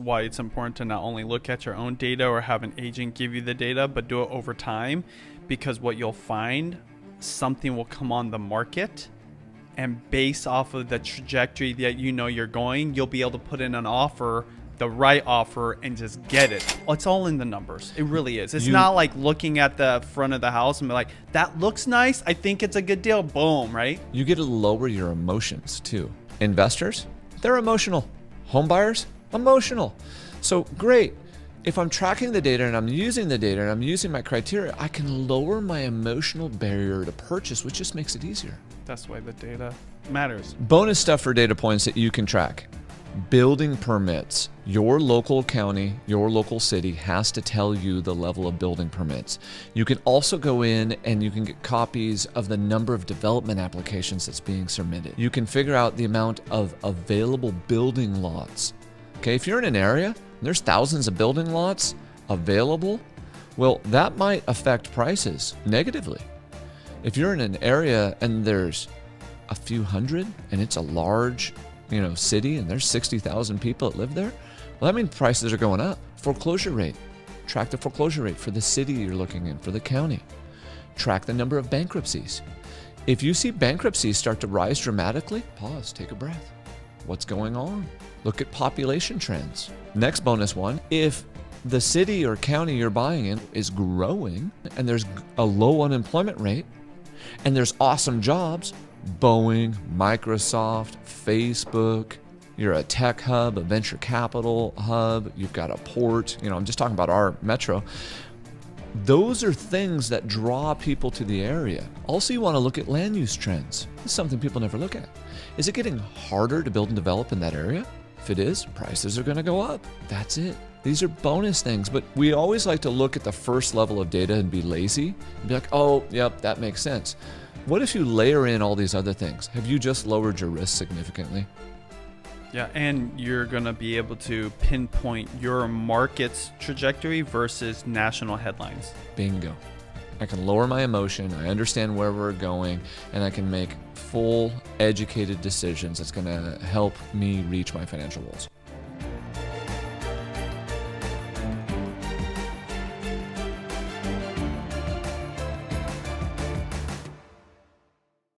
Why it's important to not only look at your own data or have an agent give you the data, but do it over time, because what you'll find, something will come on the market, and based off of the trajectory that you know you're going, you'll be able to put in an offer, the right offer, and just get it. It's all in the numbers. It really is. It's not like looking at the front of the house and be like, that looks nice, I think it's a good deal, boom, right? You get to lower your emotions too. Investors, they're emotional. Home buyers, emotional. So great. If I'm tracking the data and I'm using the data and I'm using my criteria, I can lower my emotional barrier to purchase, which just makes it easier. That's why the data matters. Bonus stuff for data points that you can track. Building permits. Your local county, your local city has to tell you the level of building permits. You can also go in and you can get copies of the number of development applications that's being submitted. You can figure out the amount of available building lots. Okay, if you're in an area and there's thousands of building lots available, well, that might affect prices negatively. If you're in an area and there's a few hundred and it's a large, city and there's 60,000 people that live there, well, that means prices are going up. Foreclosure rate. Track the foreclosure rate for the city you're looking in, for the county. Track the number of bankruptcies. If you see bankruptcies start to rise dramatically, pause, take a breath. What's going on? Look at population trends. Next bonus one, if the city or county you're buying in is growing and there's a low unemployment rate and there's awesome jobs, Boeing, Microsoft, Facebook, you're a tech hub, a venture capital hub, you've got a port, I'm just talking about our metro. Those are things that draw people to the area. Also, you want to look at land use trends. This is something people never look at. Is it getting harder to build and develop in that area? If it is, prices are going to go up. That's it. These are bonus things, but we always like to look at the first level of data and be lazy and be like, oh, yep, that makes sense. What if you layer in all these other things? Have you just lowered your risk significantly? Yeah, and you're going to be able to pinpoint your market's trajectory versus national headlines. Bingo. I can lower my emotion, I understand where we're going, and I can make full, educated decisions that's going to help me reach my financial goals.